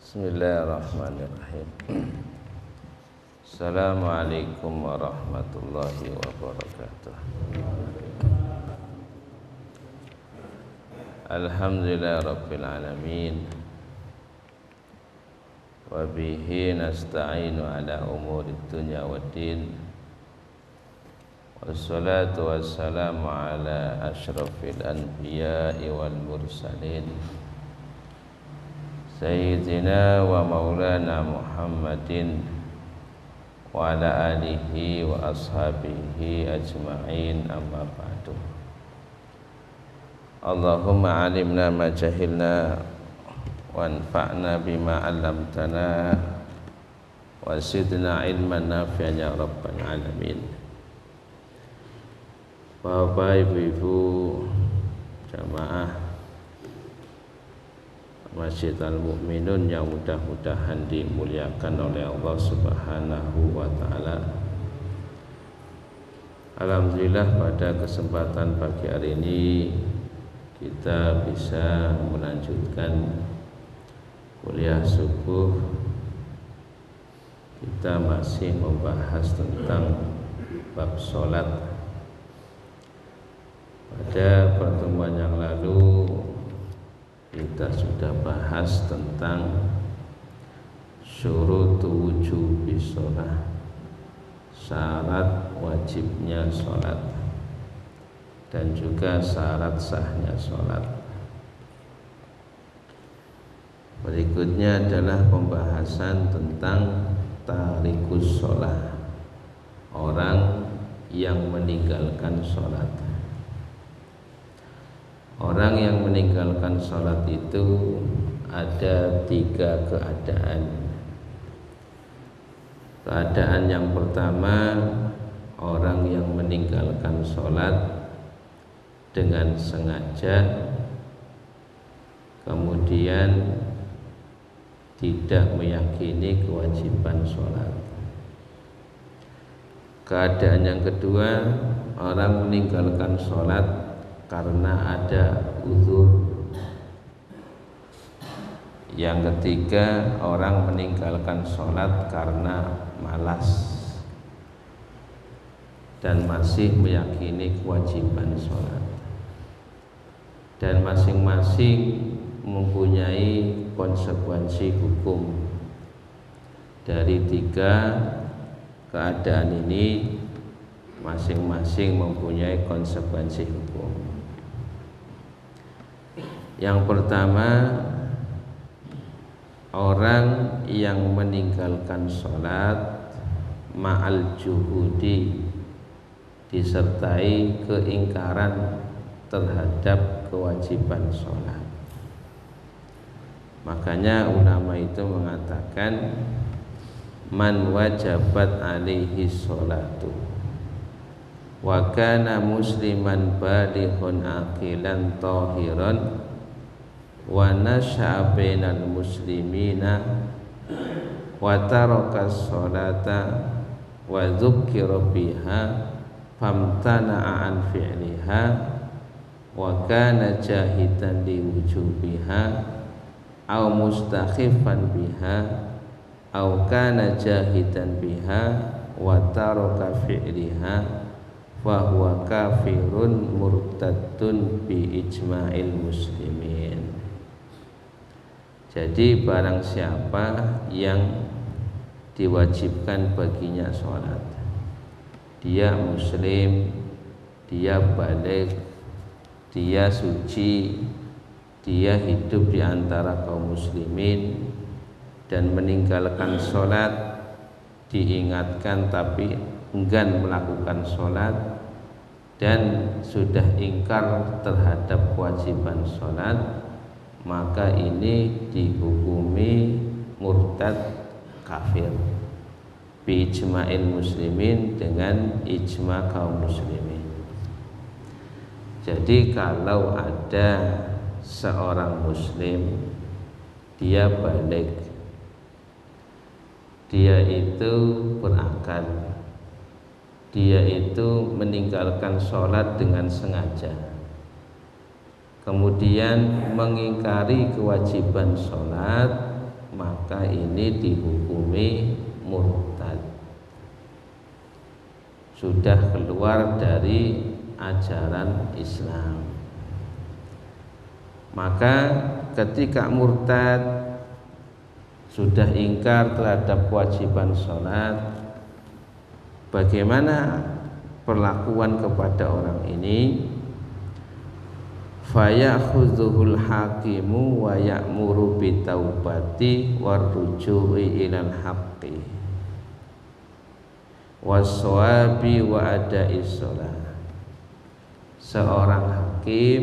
Bismillahirrahmanirrahim. Assalamualaikum warahmatullahi wabarakatuh. Alhamdulillah rabbil alamin. Wa bihi nasta'inu ala umurid dunya waddin. Wassalatu wassalamu ala asyrafil anbiya'i wal mursalin Sayyidina wa maulana Muhammadin wa ala alihi wa ashabihi ajma'in, amma ba'du. Allahumma alimna ma jahilna wa anfa'na bima 'allamtana wa zidna ilman nafi'an ya rabbal alamin. Bapak, ibu-ibu jamaah Masjid Al-Mu'minun yang mudah-mudahan dimuliakan oleh Allah Subhanahu wa ta'ala. Alhamdulillah pada kesempatan pagi hari ini kita bisa melanjutkan kuliah subuh. Kita masih membahas tentang bab sholat. Pada pertemuan yang lalu kita sudah bahas tentang syurut wujubi sholat, syarat wajibnya sholat, dan juga syarat sahnya sholat. Berikutnya adalah pembahasan tentang tarikus sholat, orang yang meninggalkan sholat. Orang yang meninggalkan sholat itu ada 3 keadaan. Keadaan yang pertama, orang yang meninggalkan sholat dengan sengaja, kemudian tidak meyakini kewajiban sholat. Keadaan yang kedua, orang meninggalkan sholat karena ada uzur. Yang ketiga, orang meninggalkan sholat karena malas dan masih meyakini kewajiban sholat. Dan masing-masing mempunyai konsekuensi hukum. Dari 3 keadaan ini masing-masing mempunyai konsekuensi hukum. Yang pertama, orang yang meninggalkan sholat ma'al juhudi, disertai keingkaran terhadap kewajiban sholat. Makanya ulama itu mengatakan man wajabat alaihi sholatu wa kana musliman balighun aqilan tahiran wa nasha'a bainal muslimina wa taraka sholata wa dzukira biha famtana'a an fi'liha wa kana jahidan li wujubiha aw mustakhifan biha aw kana jahidan biha wa taraka fi'liha fa huwa kafirun murtaddun bi ijma'il muslimin. Jadi barang siapa yang diwajibkan baginya sholat, dia muslim, dia baligh, dia suci, dia hidup di antara kaum muslimin, dan meninggalkan sholat, diingatkan tapi enggan melakukan sholat, dan sudah ingkar terhadap kewajiban sholat, maka ini dihukumi murtad, kafir bi ijma'il muslimin, dengan ijma kaum muslimin. Jadi kalau ada seorang muslim, dia baligh, dia itu berakal, dia itu meninggalkan sholat dengan sengaja, kemudian mengingkari kewajiban sholat, maka ini dihukumi murtad, sudah keluar dari ajaran Islam. Maka ketika murtad sudah ingkar terhadap kewajiban sholat, bagaimana perlakuan kepada orang ini? Fayakhudhuhul hakimu wa ya'muru bitaubati warruju'i ilal haqqi wassawabi wa ada'is sholat. Seorang hakim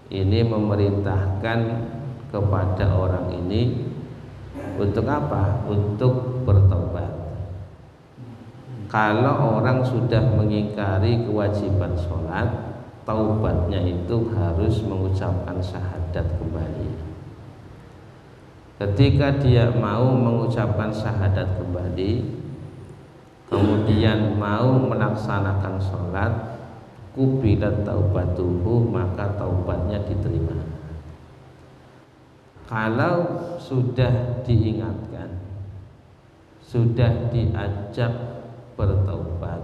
ini memerintahkan kepada orang ini untuk apa? Untuk bertobat. Kalau orang sudah mengingkari kewajiban sholat, taubatnya itu harus mengucapkan syahadat kembali. Ketika dia mau mengucapkan syahadat kembali, kemudian mau melaksanakan sholat, kubilat taubatuhu, maka taubatnya diterima. Kalau sudah diingatkan, sudah diajak bertaubat,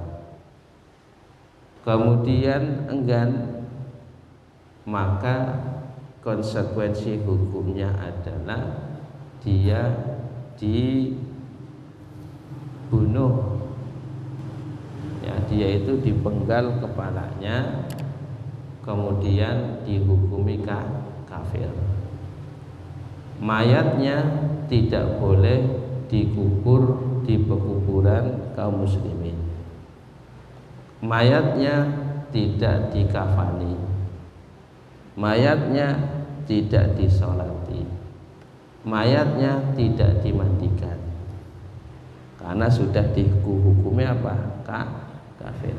kemudian enggan, maka konsekuensi hukumnya adalah dia dibunuh. Ya, dia itu dipenggal kepalanya, kemudian dihukumi kafir. Mayatnya tidak boleh dikubur di pekuburan kaum muslimin. Mayatnya tidak dikafani, mayatnya tidak disolati, mayatnya tidak dimandikan, karena sudah dihukumi apa? Kafir.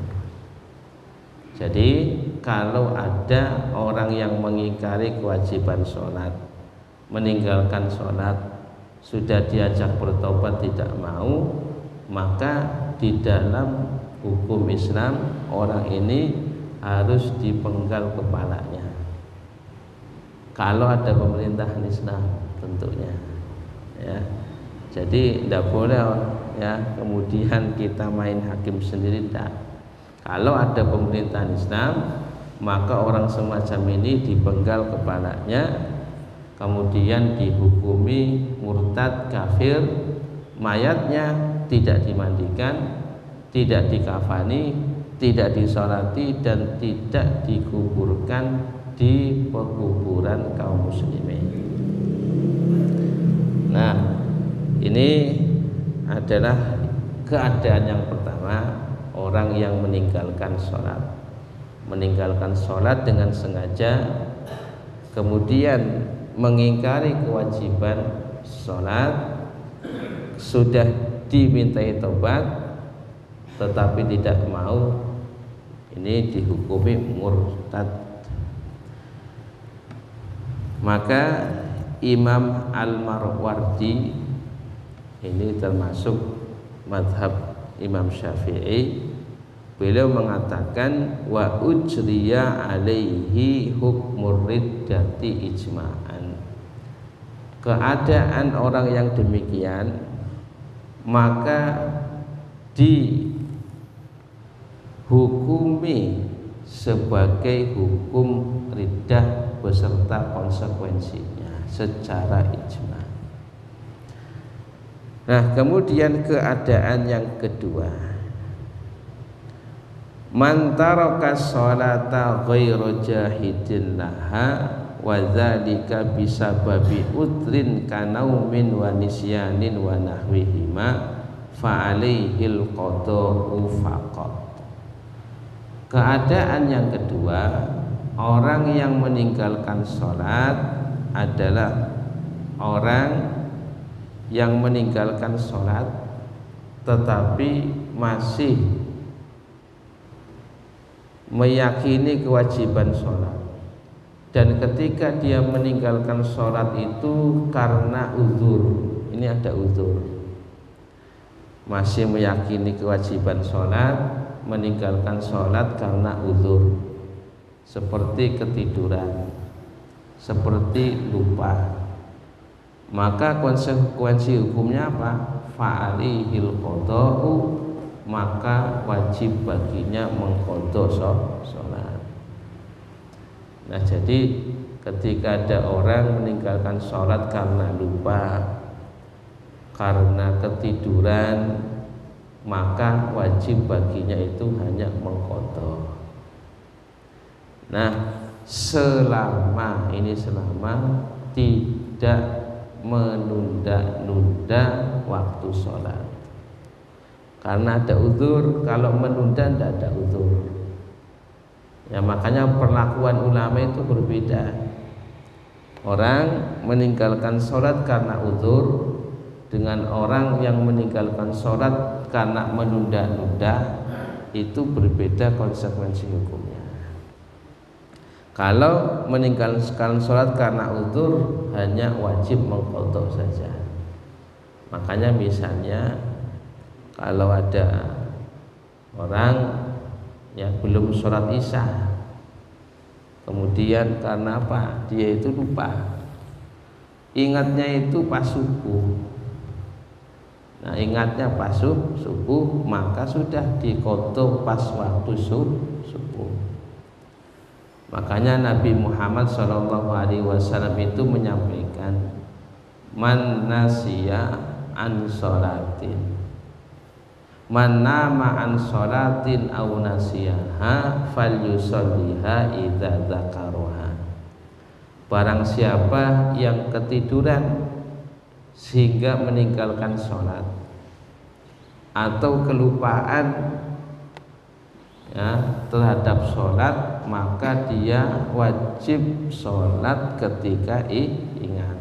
Jadi kalau ada orang yang mengingkari kewajiban sholat, meninggalkan sholat, sudah diajak bertobat tidak mau, maka di dalam hukum Islam orang ini harus dipenggal kepalanya. Kalau ada pemerintahan Islam tentunya, ya. Jadi tidak boleh ya kemudian kita main hakim sendiri, tidak. Kalau ada pemerintahan Islam, maka orang semacam ini dipenggal kepalanya, kemudian dihukumi murtad kafir, mayatnya tidak dimandikan, tidak dikafani, tidak disolati, dan tidak dikuburkan di pekuburan kaum muslimin. Nah, ini adalah keadaan yang pertama, orang yang meninggalkan sholat. Meninggalkan sholat dengan sengaja, kemudian mengingkari kewajiban sholat, sudah dimintai tobat tetapi tidak mau, ini dihukumi murtad. Maka Imam Al-Marwardi, ini termasuk madhab Imam Syafi'i, beliau mengatakan wa ujriya alaihi hukmur riddati ijma'an. Keadaan orang yang demikian maka dihukumi sebagai hukum riddah beserta konsekuensinya secara ijma'. Nah, kemudian keadaan yang kedua, man taraka sholata ghairu jahidin laha wa dzalika bisababi udrin kanaumin wa nisyanin wa nahwihima fa alaihil qada'u faqat. Keadaan yang kedua, orang yang meninggalkan sholat adalah orang yang meninggalkan sholat tetapi masih meyakini kewajiban sholat, dan ketika dia meninggalkan sholat itu karena uzur. Ini ada uzur, masih meyakini kewajiban sholat, meninggalkan sholat karena uzur, seperti ketiduran, seperti lupa, maka konsekuensi hukumnya apa? Fa'alihil qada'u, maka wajib baginya mengqadha sholat. Nah, jadi ketika ada orang meninggalkan sholat karena lupa, karena ketiduran, maka wajib baginya itu hanya mengqadha. Nah, selama tidak menunda-nunda waktu sholat. Karena ada uzur, kalau menunda tidak ada uzur. Ya, makanya perlakuan ulama itu berbeda. Orang meninggalkan sholat karena uzur dengan orang yang meninggalkan sholat karena menunda-nunda, itu berbeda konsekuensi hukumnya. Kalau meninggalkan sholat karena uzur, hanya wajib mengqadha saja. Makanya misalnya kalau ada orang yang belum sholat isya, kemudian karena apa? Dia itu lupa, ingatnya itu pas subuh. Nah, ingatnya pas subuh, maka sudah diqadha pas waktu subuh. Makanya Nabi Muhammad SAW itu menyampaikan, man nasiya an sholatin, man nama an sholatin aw nasiyaha falyusalliha idza dzakaraha. Barang siapa yang ketiduran sehingga meninggalkan sholat atau kelupaan terhadap sholat, maka dia wajib sholat ketika ingat.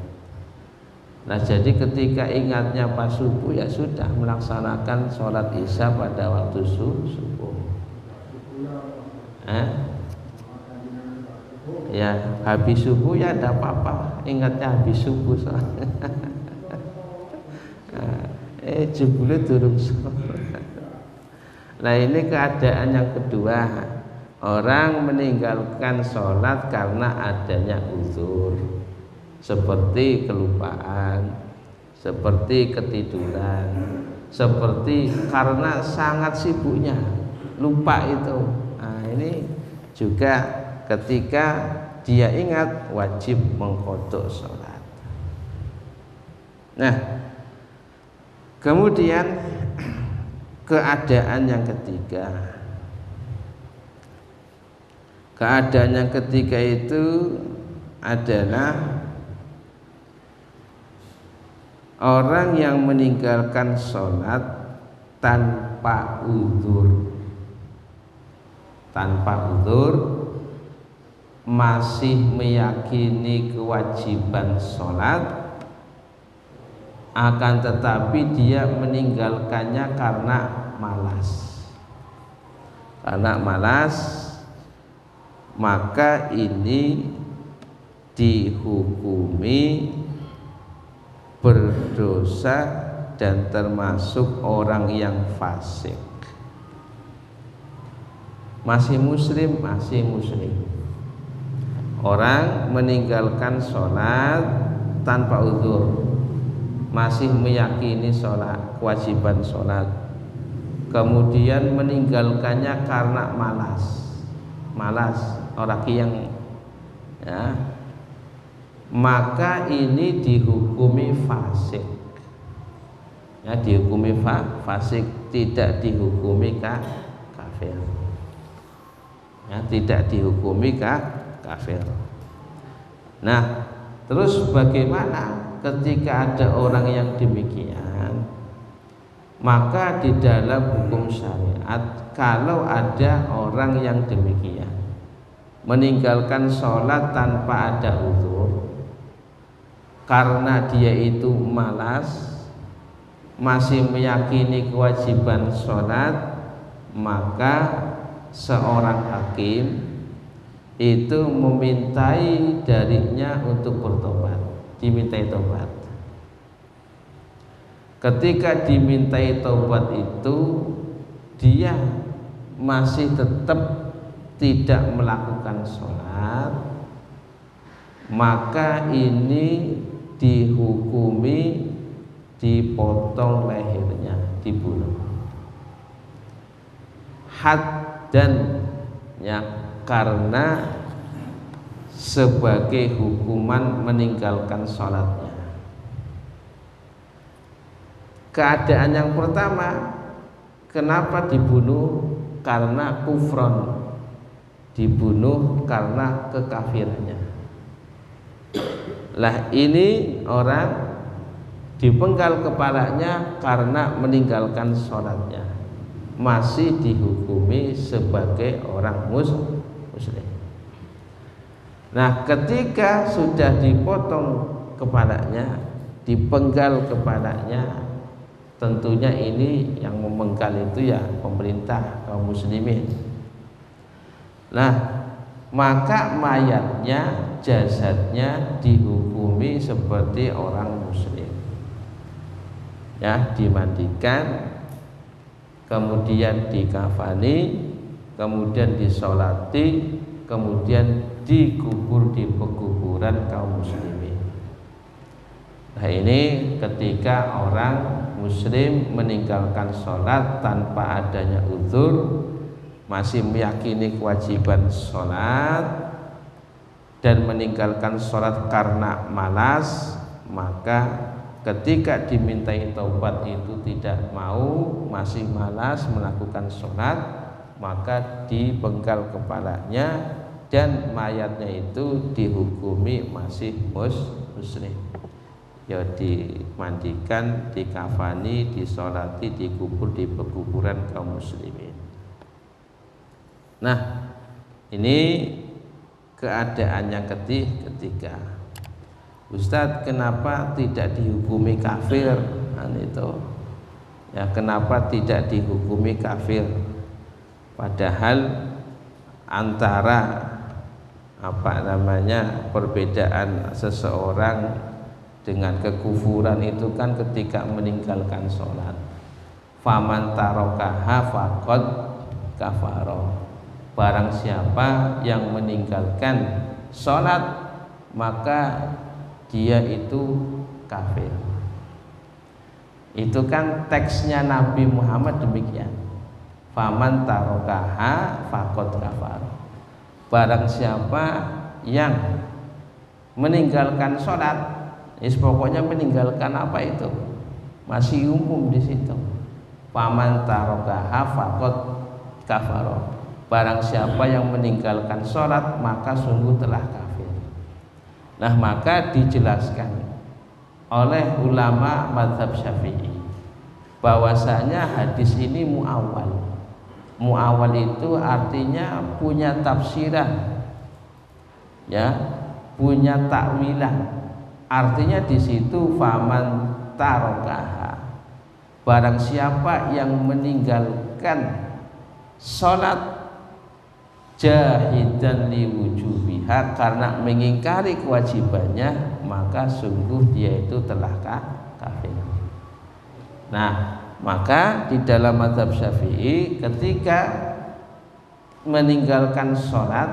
Nah, jadi ketika ingatnya pas subuh, ya sudah melaksanakan sholat isya pada waktu subuh. Ya, habis subuh ya tidak apa-apa, ingatnya habis subuh soalnya. Jebule durung sholat. Nah, ini keadaan yang kedua, orang meninggalkan sholat karena adanya uzur, seperti kelupaan, seperti ketiduran, seperti karena sangat sibuknya lupa itu. Nah, ini juga ketika dia ingat wajib mengqadha sholat. Nah, kemudian keadaan yang ketiga. Keadaan yang ketiga itu adalah orang yang meninggalkan sholat tanpa uzur. Tanpa uzur, masih meyakini kewajiban sholat, akan tetapi dia meninggalkannya karena malas. Karena malas, maka ini dihukumi berdosa dan termasuk orang yang fasik. Masih muslim, masih muslim. Orang meninggalkan sholat tanpa uzur, masih meyakini sholat, kewajiban sholat, kemudian meninggalkannya karena malas orang yang maka ini dihukumi fasik. Ya, dihukumi fasik, tidak dihukumi kafir. Ya, tidak dihukumi kafir. Nah, terus bagaimana ketika ada orang yang demikian? Maka di dalam hukum syariat, kalau ada orang yang demikian meninggalkan sholat tanpa ada uzur, karena dia itu malas, masih meyakini kewajiban sholat, maka seorang hakim itu memintai darinya untuk bertobat, dimintai tobat. Ketika dimintai tobat itu dia masih tetap tidak melakukan sholat, maka ini dihukumi dipotong lehernya, dibunuh. Haddan, ya, karena sebagai hukuman meninggalkan sholatnya. Keadaan yang pertama, kenapa dibunuh? Karena kufron, dibunuh karena kekafirannya. Lah ini orang dipenggal kepalanya karena meninggalkan sholatnya, masih dihukumi sebagai orang muslim. Nah, ketika sudah dipotong kepalanya, dipenggal kepalanya, tentunya ini yang memenggal itu ya pemerintah kaum muslimin. Nah, maka mayatnya, jasadnya dihukumi seperti orang muslim, ya, dimandikan, kemudian dikafani, kemudian disolati, kemudian dikubur di pekuburan kaum muslimin. Nah, ini ketika orang muslim meninggalkan sholat tanpa adanya uzur, masih meyakini kewajiban sholat dan meninggalkan sholat karena malas, maka ketika dimintai taubat itu tidak mau, masih malas melakukan sholat, maka dipenggal kepalanya dan mayatnya itu dihukumi masih muslim, ya, dimandikan, dikafani, disolati, dikubur di pekuburan kaum muslimin. Nah, ini keadaan yang ketiga. Ustadz, kenapa tidak dihukumi kafir? Nah, itu ya, kenapa tidak dihukumi kafir? Padahal antara perbedaan seseorang dengan kekufuran itu kan ketika meninggalkan sholat. Faman tarokaha faqad kafaro. Barang siapa yang meninggalkan sholat, maka dia itu kafir. Itu kan teksnya Nabi Muhammad demikian. Faman tarokaha faqad kafaro. Barang siapa yang meninggalkan sholat, pokoknya meninggalkan apa itu masih umum di situ. Faman tarokaha faqad kafaro. Barang siapa yang meninggalkan sholat, maka sungguh telah kafir. Nah, maka dijelaskan oleh ulama mazhab Syafi'i bahwasanya hadis ini muawwal. Muawwal itu artinya punya tafsiran, ya, punya takwilan. Artinya di situ faman tarokaha, barang siapa yang meninggalkan sholat jahidan liwujubiha, karena mengingkari kewajibannya, maka sungguh dia itu telah kafir. Nah, maka di dalam mazhab Syafi'i ketika meninggalkan sholat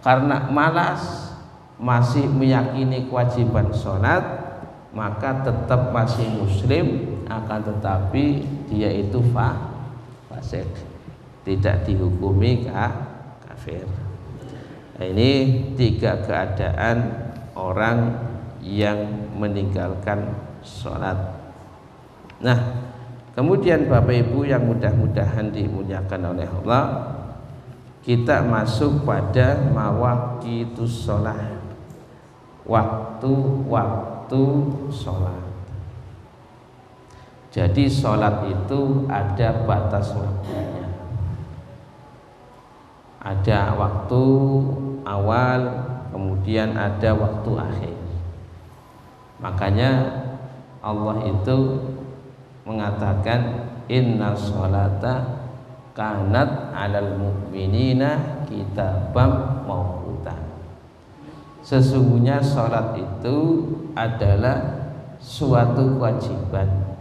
karena malas, masih meyakini kewajiban sholat, maka tetap masih muslim, akan tetapi dia itu fasik, tidak dihukumi kafir. Nah, ini tiga keadaan orang yang meninggalkan sholat. Nah, kemudian Bapak Ibu yang mudah-mudahan dimuliakan oleh Allah, kita masuk pada mawaqitus sholat, waktu-waktu sholat. Jadi sholat itu ada batas waktunya. Ada waktu awal, kemudian ada waktu akhir. Makanya Allah itu mengatakan inna sholata kanat 'alal mu'minina kitabam mawquta. Sesungguhnya sholat itu adalah suatu kewajiban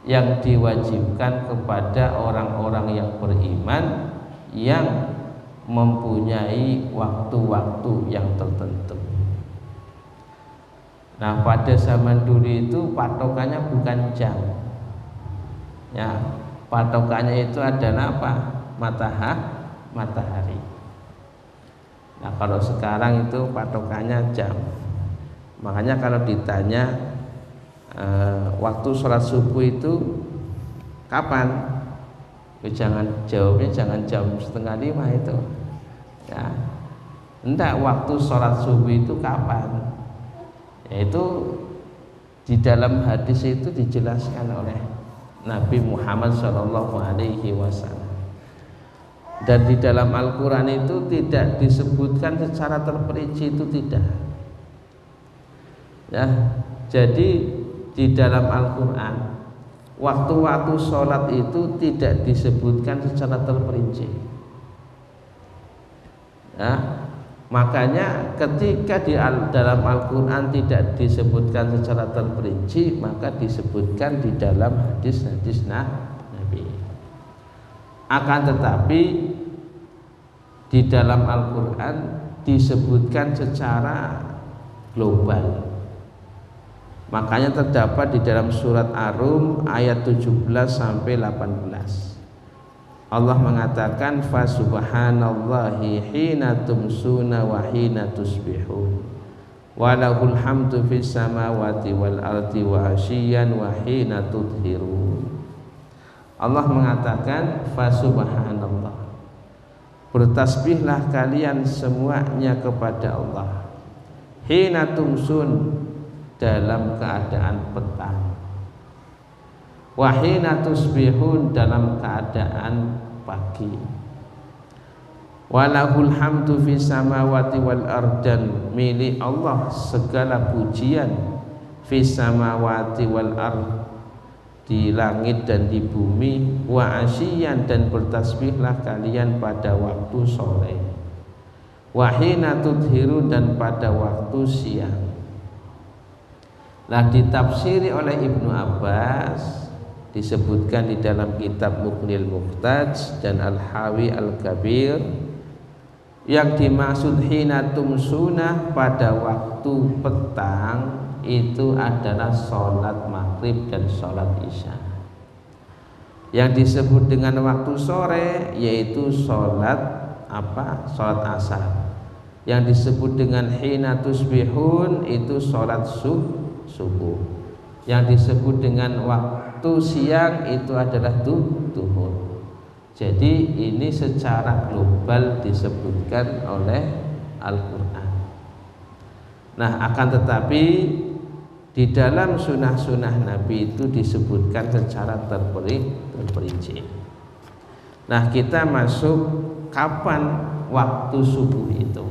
yang diwajibkan kepada orang-orang yang beriman, yang mempunyai waktu-waktu yang tertentu. Nah, pada zaman dulu itu patokannya bukan jam. Ya, patokannya itu adalah apa? Matahari. Nah, kalau sekarang itu patokannya jam. Makanya kalau ditanya waktu sholat subuh itu kapan? Jangan jawabnya jangan jam 4:30 itu. Ya, enggak, waktu sholat subuh itu kapan? Yaitu di dalam hadis itu dijelaskan oleh Nabi Muhammad SAW. Dan di dalam Al-Quran itu tidak disebutkan secara terperinci, itu tidak. Ya, jadi di dalam Al-Quran waktu-waktu sholat itu tidak disebutkan secara terperinci. Ya, makanya ketika di dalam Al-Quran tidak disebutkan secara terperinci, maka disebutkan di dalam hadis-hadis Nabi. Akan tetapi di dalam Al-Quran disebutkan secara global. Makanya terdapat di dalam surat Ar-Rum ayat 17 sampai 18. Allah mengatakan fa subhanallahi hina tumsuna wa hina tusbihun wa lahul hamdu fis samawati wal ardi wa asyiyan wa hina tudhirun. Allah mengatakan fa subhanallah, bertasbihlah kalian semuanya kepada Allah hina tumsun, dalam keadaan petang, wahina tusbihun, dalam keadaan pagi, walahul hamdu fis samawati wal ardan, milik Allah segala pujian fis samawati wal ard, di langit dan di bumi, wa asyian, dan bertasbihlah kalian pada waktu sore, wahina tudhirun, dan pada waktu siang. Nah, ditafsiri oleh Ibnu Abbas, disebutkan di dalam kitab Mughnil Muhtaj dan Al-Hawi Al-Kabir, yang dimaksud hina tumsuna pada waktu petang itu adalah sholat maghrib dan sholat isya. Yang disebut dengan waktu sore yaitu sholat apa? Sholat asar. Yang disebut dengan hina tusbihun itu sholat subuh. Yang disebut dengan waktu siang itu adalah duhur. Jadi ini secara global disebutkan oleh Al-Quran. Nah, akan tetapi di dalam sunnah-sunnah Nabi itu disebutkan secara terperinci. Nah, kita masuk kapan waktu subuh itu.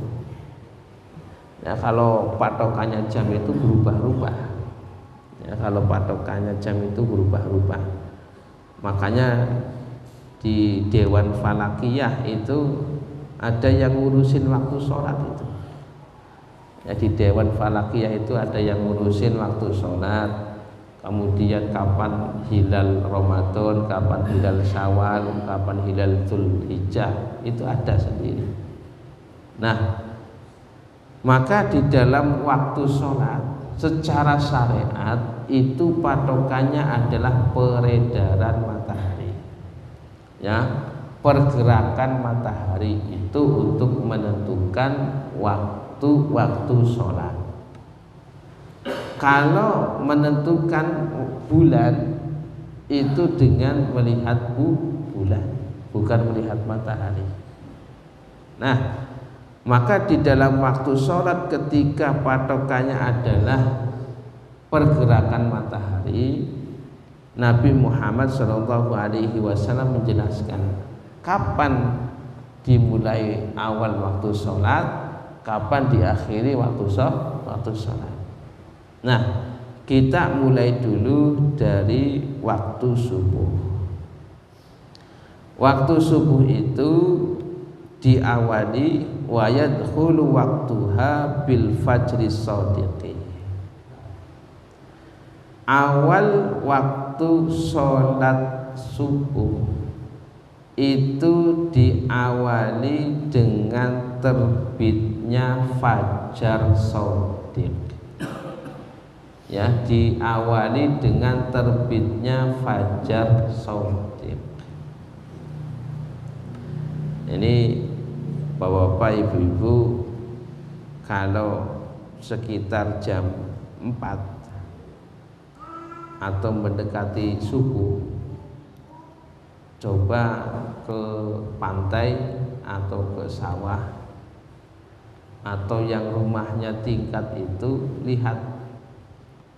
Ya, kalau patokannya jam itu berubah-ubah. Ya, kalau patokannya jam itu berubah-ubah. Makanya di Dewan Falakiyah itu ada yang ngurusin waktu sholat itu. Ya, di Dewan Falakiyah itu ada yang ngurusin waktu sholat, kemudian kapan hilal Ramadan, kapan hilal Syawal, kapan hilal Dzulhijjah, itu ada sendiri. Nah, maka di dalam waktu sholat secara syariat itu patokannya adalah peredaran matahari. Ya, pergerakan matahari itu untuk menentukan waktu sholat. Kalau menentukan bulan itu dengan melihat bulan, bukan melihat matahari. Nah, maka di dalam waktu sholat ketika patokannya adalah pergerakan matahari, Nabi Muhammad SAW menjelaskan kapan dimulai awal waktu sholat, kapan diakhiri waktu sholat. Nah, kita mulai dulu dari waktu subuh. Waktu subuh itu diawali wa yadkhulu waqtuha bil fajri shadiqi. Awal waktu sholat subuh itu diawali dengan terbitnya fajar shadiq. ya diawali dengan terbitnya fajar shadiq. Ini bapak-bapak, ibu-ibu, kalau sekitar jam 4 atau mendekati subuh, coba ke pantai atau ke sawah atau yang rumahnya tingkat itu, lihat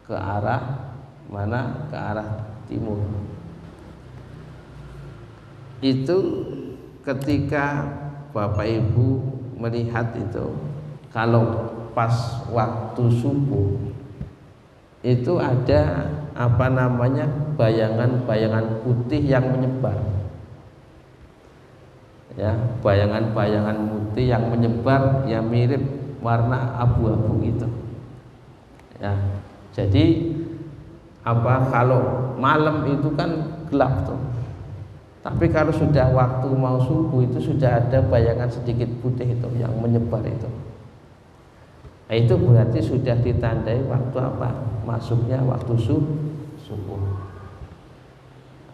ke arah mana? Ke arah timur. Itu ketika Bapak Ibu melihat itu, kalau pas waktu subuh itu ada apa namanya, bayangan-bayangan putih yang menyebar, ya, bayangan-bayangan putih yang menyebar, ya mirip warna abu-abu gitu, ya. Jadi apa, kalau malam itu kan gelap tuh, tapi kalau sudah waktu mau subuh itu sudah ada bayangan sedikit putih itu yang menyebar itu. Nah, itu berarti sudah ditandai waktu apa? Masuknya waktu subuh.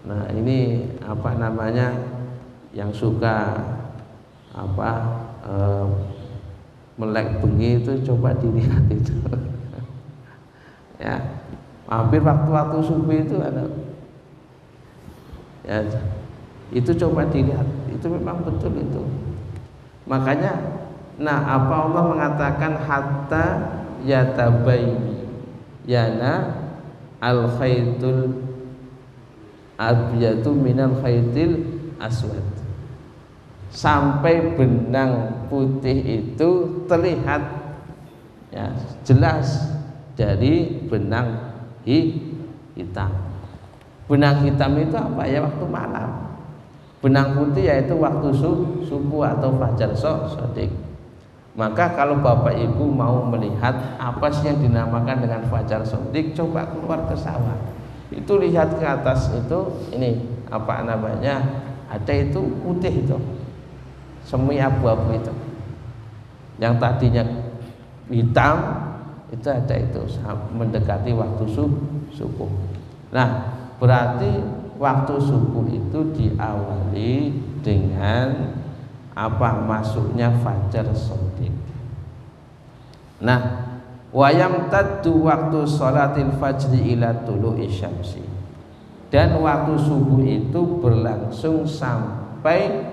Nah, ini apa namanya, yang suka apa melek bengi itu coba dilihat itu. Ya, hampir waktu-waktu subuh itu ada. Ya, itu coba dilihat, itu memang betul itu. Makanya, nah apa Allah mengatakan hatta yatabayyana al-khaytul abyadu minal khaytil aswad, sampai benang putih itu terlihat, ya, jelas dari benang hitam. Benang hitam itu apa ya? Waktu malam. Benang putih yaitu waktu subuh atau fajar shadiq. Maka kalau Bapak Ibu mau melihat apa sih yang dinamakan dengan fajar shadiq, coba keluar ke sawah. Itu lihat ke atas itu, ini apa namanya? Ada itu putih itu. Semi abu-abu itu. Yang tadinya hitam itu ada itu mendekati waktu subuh. Nah, berarti waktu subuh itu diawali dengan apa? Masuknya fajar shadiq. Nah, wayam taddu waktu sholatil fajri ila tulu'i syamsi, dan waktu subuh itu berlangsung sampai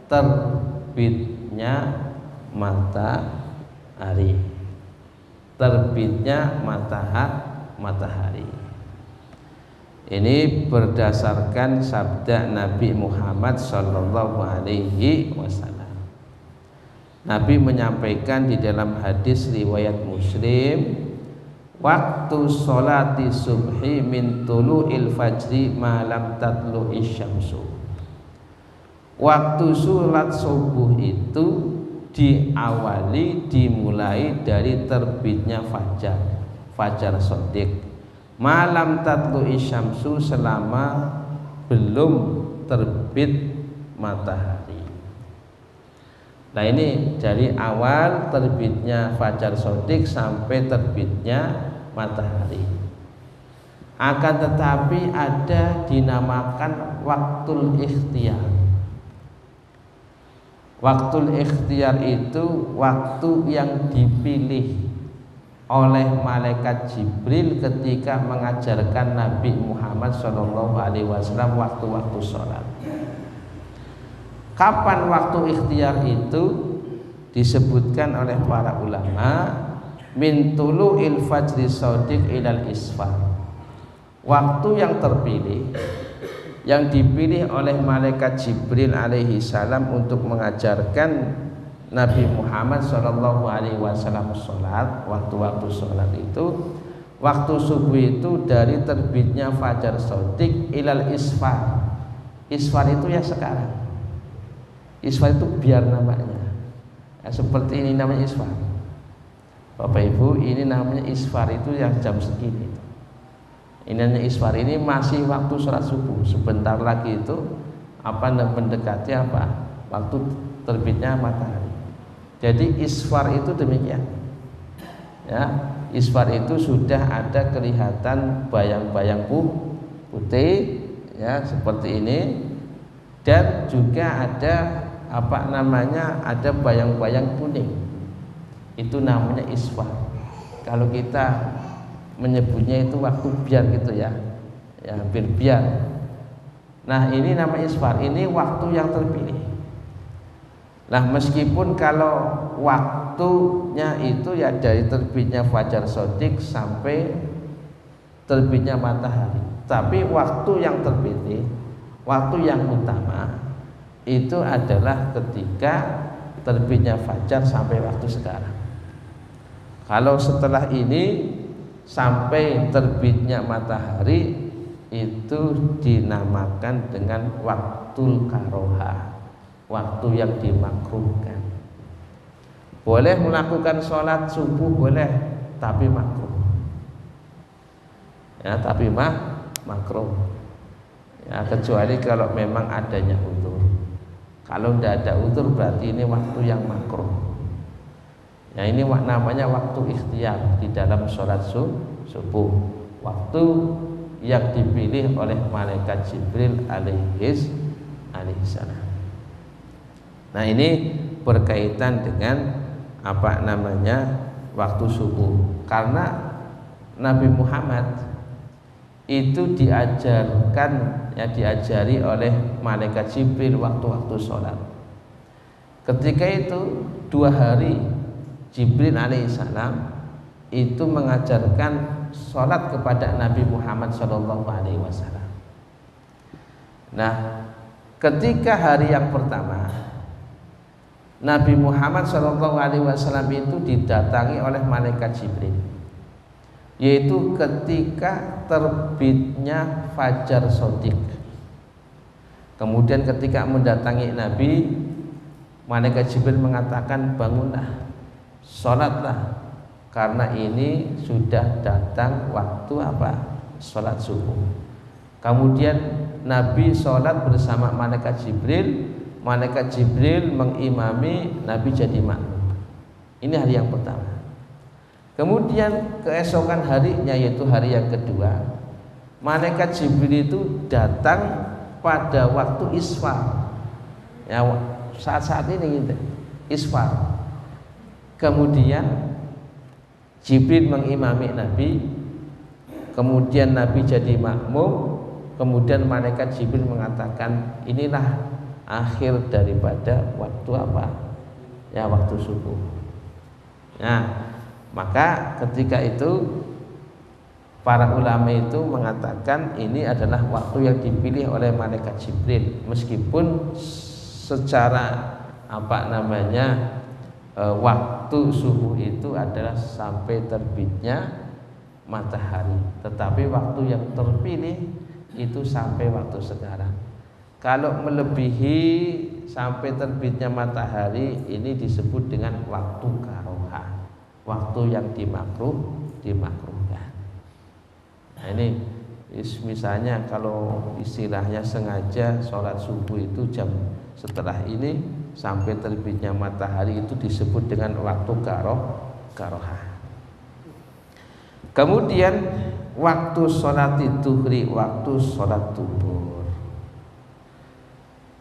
terbitnya matahari. Terbitnya matahari. Ini berdasarkan sabda Nabi Muhammad sallallahu alaihi wasallam. Nabi menyampaikan di dalam hadis riwayat Muslim, waktu sholati subhi min tulu'il fajri ma lam tatlu'i syamsu. Waktu sholat subuh itu dimulai dari terbitnya fajar shadiq. Malam tatlu'i syamsu, selama belum terbit matahari. Nah, ini dari awal terbitnya fajar shadiq sampai terbitnya matahari. Akan tetapi ada dinamakan waktul ikhtiyar. Waktul ikhtiyar itu waktu yang dipilih oleh malaikat Jibril ketika mengajarkan Nabi Muhammad SAW waktu-waktu sholat. Kapan waktu ikhtiar itu? Disebutkan oleh para ulama, min tulu'il fajri shadiq ilal isfar. Waktu yang terpilih, yang dipilih oleh malaikat Jibril alaihi salam untuk mengajarkan Nabi Muhammad SAW sholat, waktu-waktu sholat itu, waktu subuh itu dari terbitnya fajar shadiq ilal isfar. Isfar itu ya sekarang. Isfar itu biar namanya, ya, seperti ini namanya isfar. Bapak Ibu, ini namanya isfar itu yang jam segini. Ini namanya isfar, ini masih waktu sholat subuh. Sebentar lagi itu apa, mendekati apa? Waktu terbitnya matahari. Jadi isfar itu demikian, ya. isfar itu sudah ada kelihatan bayang-bayang putih ya seperti ini, dan juga ada ada bayang-bayang kuning. Itu namanya isfar. Kalau kita menyebutnya itu waktu biar gitu ya hampir biar. Nah ini nama isfar, ini waktu yang terpilih. Nah meskipun kalau waktunya itu ya dari terbitnya fajar shadiq sampai terbitnya matahari, tapi waktu yang terpilih, waktu yang utama itu adalah ketika terbitnya fajar sampai waktu sekarang. Kalau setelah ini sampai terbitnya matahari itu dinamakan dengan waktul karoha, waktu yang dimakruhkan. Boleh melakukan sholat subuh boleh, tapi makruh. Ya, tapi makruh. Ya, kecuali kalau memang adanya udzur. Kalau tidak ada udzur berarti ini waktu yang makruh. Ya, ini namanya waktu ikhtiar di dalam sholat subuh. Waktu yang dipilih oleh malaikat Jibril alaihissalam. Nah ini berkaitan dengan waktu subuh, karena Nabi Muhammad itu diajari oleh malaikat Jibril waktu-waktu sholat. Ketika itu 2 hari Jibril alaihissalam itu mengajarkan sholat kepada Nabi Muhammad SAW. Nah, ketika hari yang pertama Nabi Muhammad SAW itu didatangi oleh malaikat Jibril, yaitu ketika terbitnya fajar shadiq. Kemudian ketika mendatangi Nabi, malaikat Jibril mengatakan, bangunlah, sholatlah, karena ini sudah datang waktu sholat subuh. Kemudian Nabi sholat bersama malaikat Jibril mengimami, Nabi jadi makmum. Ini hari yang pertama. Kemudian keesokan harinya, yaitu hari yang kedua, malaikat Jibril itu datang pada waktu isfar. Ya, saat-saat ini gitu, isfar. Kemudian Jibril mengimami Nabi, kemudian Nabi jadi makmum, kemudian malaikat Jibril mengatakan, inilah akhir daripada waktu waktu subuh. Nah, maka ketika itu para ulama itu mengatakan ini adalah waktu yang dipilih oleh malaikat Jibril, meskipun secara waktu subuh itu adalah sampai terbitnya matahari, tetapi waktu yang terpilih itu sampai waktu sekarang. Kalau melebihi sampai terbitnya matahari, ini disebut dengan waktu karoha, waktu yang dimakruhkan. Nah ini misalnya kalau istilahnya sengaja sholat subuh itu jam setelah ini sampai terbitnya matahari, itu disebut dengan waktu karoha. Kemudian waktu sholat duhri, waktu sholat duhur.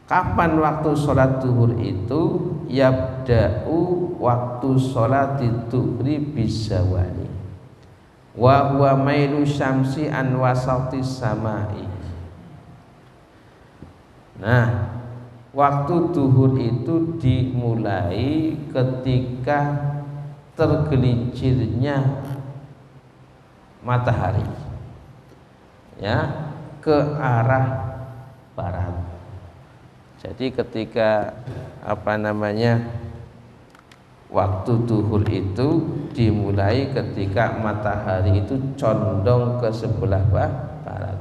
Kapan waktu sholat duhur itu? Yabda'u waktu sholat duhri bisawali wa huwa mailu syamsi an wasatis samai. Nah, waktu duhur itu dimulai ketika tergelincirnya matahari ya ke arah barat. Jadi ketika waktu duhur itu dimulai ketika matahari itu condong ke sebelah barat.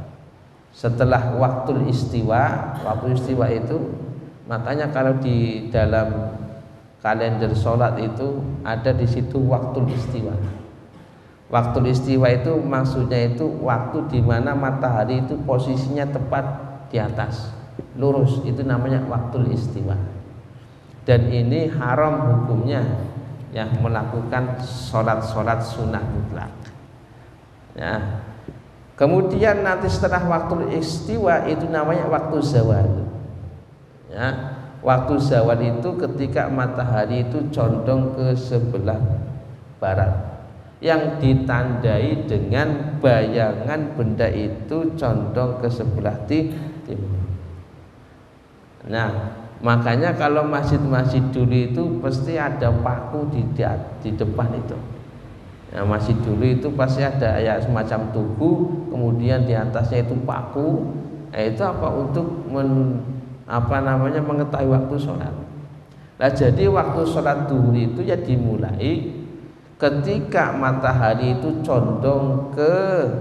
Setelah waktu istiwa itu, makanya kalau di dalam kalender sholat itu ada di situ waktu istiwa. Waktu istiwa itu maksudnya itu waktu di mana matahari itu posisinya tepat di atas, lurus, itu namanya waktu istiwa. Dan ini haram hukumnya yang melakukan sholat sunnah mutlak. Ya. Kemudian nanti setelah waktu istiwa itu namanya waktu zawal. Ya. Waktu zawal itu ketika matahari itu condong ke sebelah barat, yang ditandai dengan bayangan benda itu condong ke sebelah timur. Nah, makanya kalau masjid-masjid dulu itu pasti ada paku di depan itu. Nah, masjid dulu itu pasti ada ya semacam tugu, kemudian di atasnya itu paku. Itu apa untuk mengetahui waktu sholat. Nah, jadi waktu sholat duhur itu ya dimulai ketika matahari itu condong ke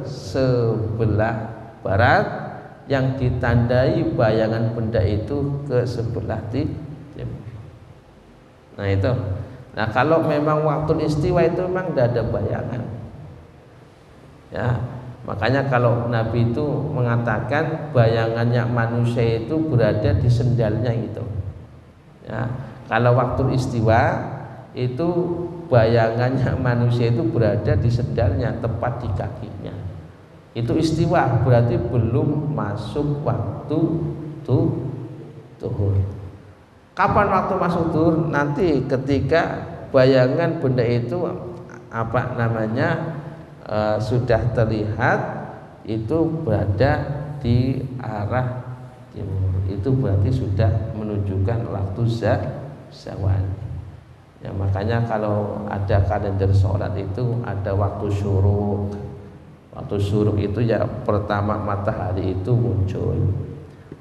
sebelah barat, yang ditandai bayangan benda itu ke sebelah timur. Nah itu. Nah kalau memang waktu istiwa itu memang tidak ada bayangan. Ya, makanya kalau Nabi itu mengatakan bayangannya manusia itu berada di sendalnya itu. Ya, kalau waktu istiwa itu bayangannya manusia itu berada di sendalnya, tepat di kakinya. Itu istiwa, berarti belum masuk waktu zuhur. Kapan waktu masuk zuhur? Nanti ketika bayangan benda itu sudah terlihat itu berada di arah timur. Itu berarti sudah menunjukkan waktu zawal. Ya, makanya kalau ada kalender sholat itu ada waktu syuruk. Waktu syuruk itu ya pertama matahari itu muncul.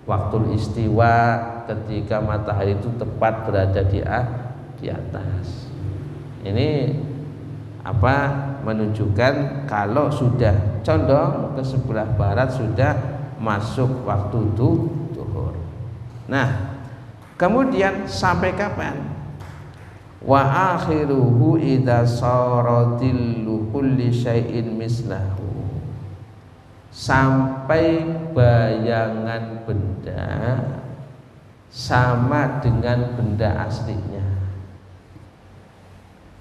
Waktu istiwa ketika matahari itu tepat berada di atas. Ini menunjukkan kalau sudah condong ke sebelah barat sudah masuk waktu zuhur. Nah, kemudian sampai kapan? Wa akhiruhu idza saratil kulli syai'in mislahu. Sampai bayangan benda sama dengan benda aslinya.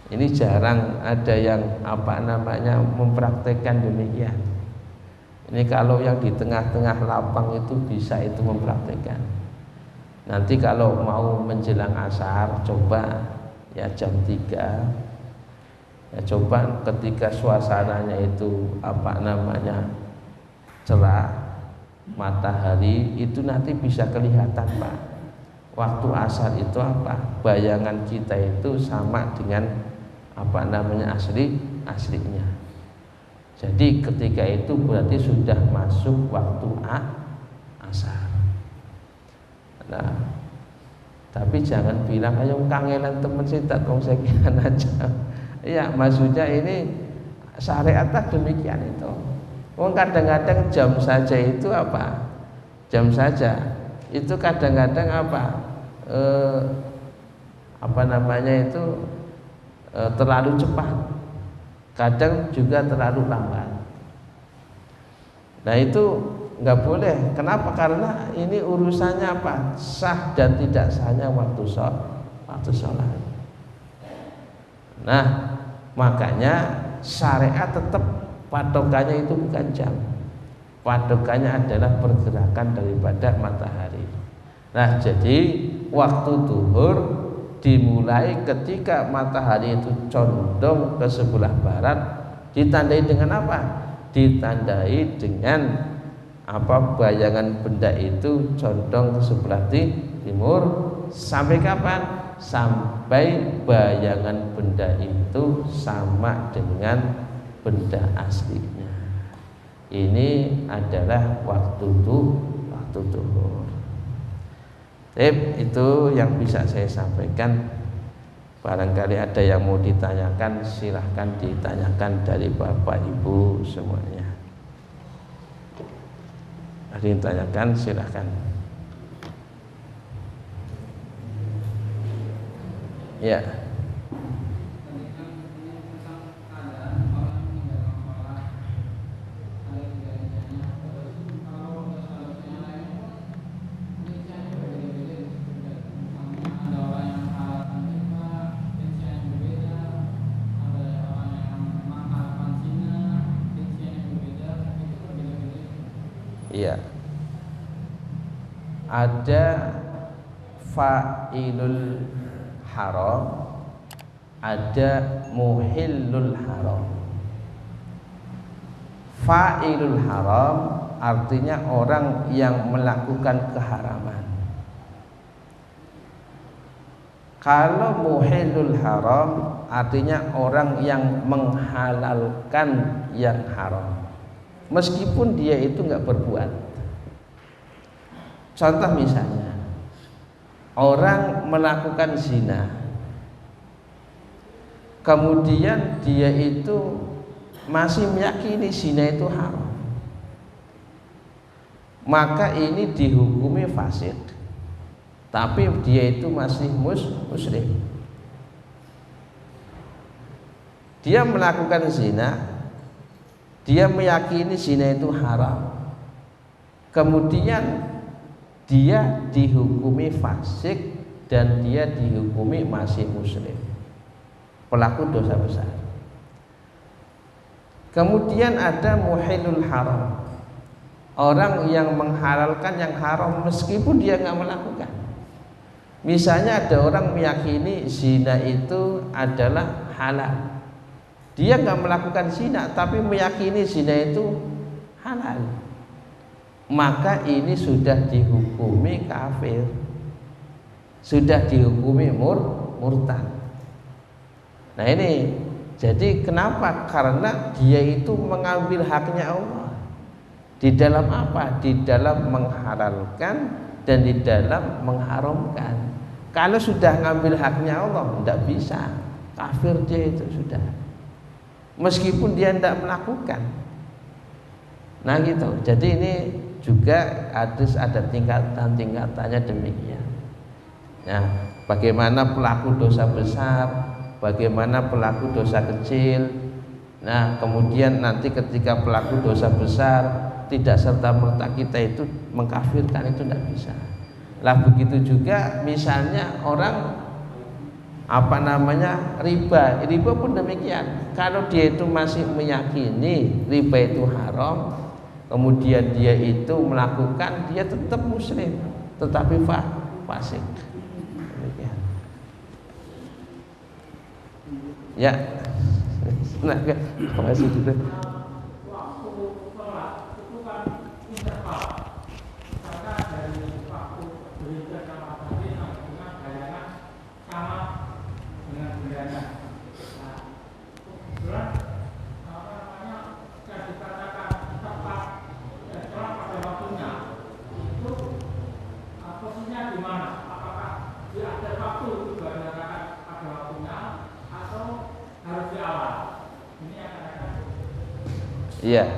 Ini jarang ada yang mempraktekkan demikian. Ini kalau yang di tengah-tengah lapang itu bisa itu mempraktekkan. Nanti kalau mau menjelang asar coba ya jam 3. Ya coba ketika suasananya itu cerah, matahari itu nanti bisa kelihatan Pak. Waktu asar itu bayangan kita itu sama dengan aslinya. Jadi ketika itu berarti sudah masuk waktu asar. Nah, tapi jangan bilang ayo kangenan temen sintat kongsekian aja. Ya maksudnya ini syariat demikian itu. Kadang-kadang jam saja itu jam saja itu kadang-kadang terlalu cepat, kadang juga terlalu lambat. Nah itu nggak boleh. Kenapa? Karena ini urusannya sah dan tidak sahnya waktu sholat. Nah makanya syariat tetap patokannya itu bukan jam, patokannya adalah pergerakan daripada matahari. Nah jadi waktu zuhur dimulai ketika matahari itu condong ke sebelah barat, ditandai dengan apa? Ditandai dengan bayangan benda itu condong ke sebelah timur. Sampai kapan? Sampai bayangan benda itu sama dengan benda aslinya. Ini adalah waktu zuhur. Itu yang bisa saya sampaikan. Barangkali ada yang mau ditanyakan, silahkan ditanyakan dari Bapak Ibu semuanya. Ada yang ditanyakan, silahkan. Ya. Iya. Ada fa'ilul haram, ada muhillul haram. Fa'ilul haram artinya orang yang melakukan keharaman. Kalau muhillul haram artinya orang yang menghalalkan yang haram, meskipun dia itu nggak berbuat. Contoh misalnya, orang melakukan zina, kemudian dia itu masih meyakini zina itu haram, maka ini dihukumi fasik, tapi dia itu masih musyrik. Dia melakukan zina, dia meyakini zina itu haram, kemudian dia dihukumi fasik dan dia dihukumi masih musyrik, pelaku dosa besar. Kemudian ada muhillul haram, orang yang menghalalkan yang haram meskipun dia nggak melakukan. Misalnya ada orang meyakini zina itu adalah halal, dia nggak melakukan zina tapi meyakini zina itu halal, maka ini sudah dihukumi kafir, sudah dihukumi murtad. Nah ini jadi kenapa? Karena dia itu mengambil haknya Allah. Di dalam apa? Di dalam menghalalkan dan di dalam mengharamkan. Kalau sudah ngambil haknya Allah, tidak bisa, kafir dia itu sudah, meskipun dia tidak melakukan. Nah gitu. Jadi ini juga ada tingkatan-tingkatannya demikian. Nah, bagaimana pelaku dosa besar, bagaimana pelaku dosa kecil. Nah, kemudian nanti ketika pelaku dosa besar tidak serta-merta kita itu mengkafirkan, itu tidak bisa. Lah begitu juga misalnya orang riba pun demikian. Kalau dia itu masih meyakini riba itu haram, kemudian dia itu melakukan, dia tetap musyrik, tetapi fasik. Demikian. Ya, masih gitu. Iya.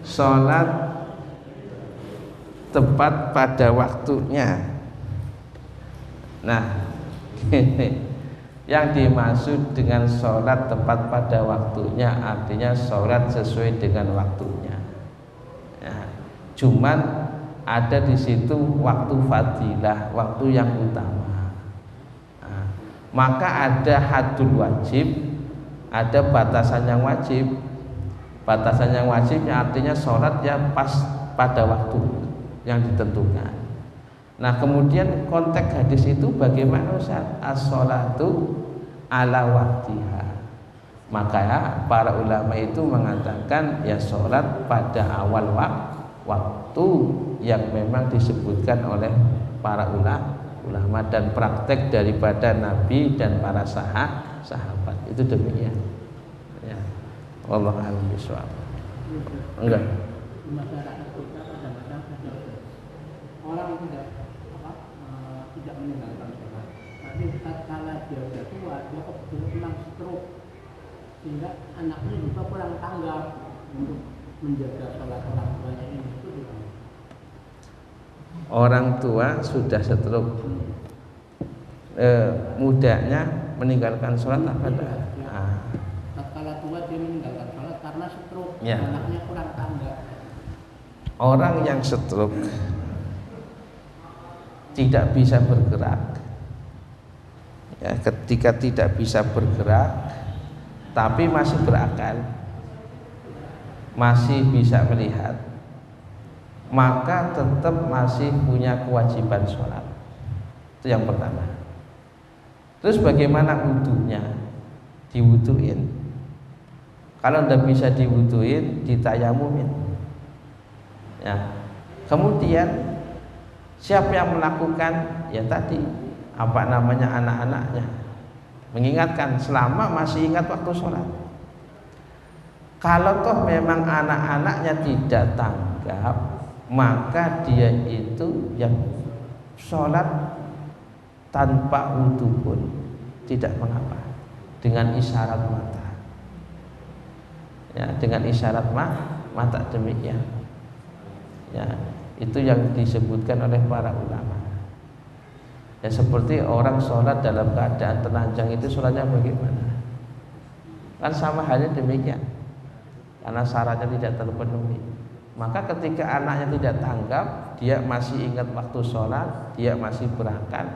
Sholat tepat pada waktunya. Nah, yang dimaksud dengan sholat tepat pada waktunya artinya sholat sesuai dengan waktunya. Ya, cuman ada di situ waktu fadilah, waktu yang utama. Nah, maka ada hadul wajib, ada batasan yang wajib. Batasan yang wajibnya artinya sholat ya pas pada waktu yang ditentukan. Nah kemudian konteks hadis itu bagaimana Ustaz? As-sholatu ala waktiha. Maka ya, para ulama itu mengatakan ya sholat pada awal waktu yang memang disebutkan oleh para ulama dan praktek daripada Nabi dan para sahabat. Itu demikian. Ya. Wallahu a'lam bishawab. Enggak. Masyarakat kita kadang-kadang orang tidak meninggalkan sholat, tapi tatkala dia sudah tua, dia kebetulan stroke, sehingga anaknya juga kurang tanggap untuk menjaga sholat orang tuanya ini. Itu gimana? Orang tua sudah stroke, mudanya meninggalkan sholat apa tidak? Tatkala tua dia meninggalkan sholat karena stroke, ya. Anaknya kurang tanggap. Orang yang stroke tidak bisa bergerak, ya, ketika tidak bisa bergerak tapi masih berakal, masih bisa melihat, maka tetap masih punya kewajiban sholat. Itu yang pertama. Terus bagaimana wudunya? Diwuduin. Kalau tidak bisa diwuduin, ditayamumin. Ya. Kemudian siapa yang melakukan? Ya tadi anak-anaknya, mengingatkan selama masih ingat waktu sholat. Kalau toh memang anak-anaknya tidak tanggap, maka dia itu yang sholat tanpa wudu pun tidak mengapa, dengan isyarat mata. Ya, dengan isyarat mata demikian. Ya, itu yang disebutkan oleh para ulama. Ya, seperti orang sholat dalam keadaan telanjang itu sholatnya bagaimana? Kan sama halnya demikian, karena syaratnya tidak terpenuhi. Maka ketika anaknya tidak tanggap, dia masih ingat waktu sholat, dia masih berangkat,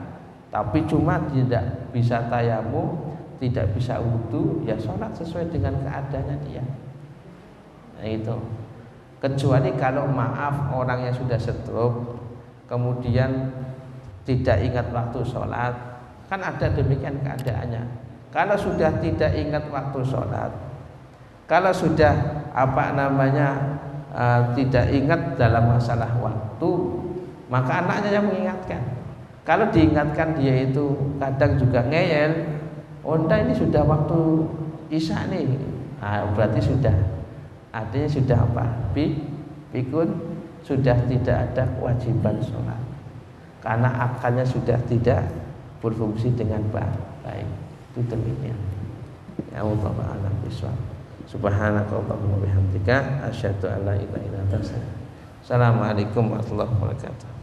tapi cuma tidak bisa tayamum, tidak bisa wudu, ya sholat sesuai dengan keadaannya dia. Nah itu. Kecuali kalau maaf orangnya sudah stroke, kemudian tidak ingat waktu sholat, kan ada demikian keadaannya. Kalau sudah tidak ingat waktu sholat, kalau sudah tidak ingat dalam masalah waktu, maka anaknya yang mengingatkan. Kalau diingatkan dia itu kadang juga ngeyel, oh enggak ini sudah waktu isya nih, nah, berarti sudah, artinya sudah apa? Pikun sudah tidak ada kewajiban sholat, karena akalnya sudah tidak berfungsi dengan baik. Itu demikian. Ya Allah a'lam bishawab. Subhanakallahumma wa bihamdika asyhadu an la ilaha illa anta astaghfiruka wa atubu ilaik. Assalamualaikum warahmatullahi wabarakatuh.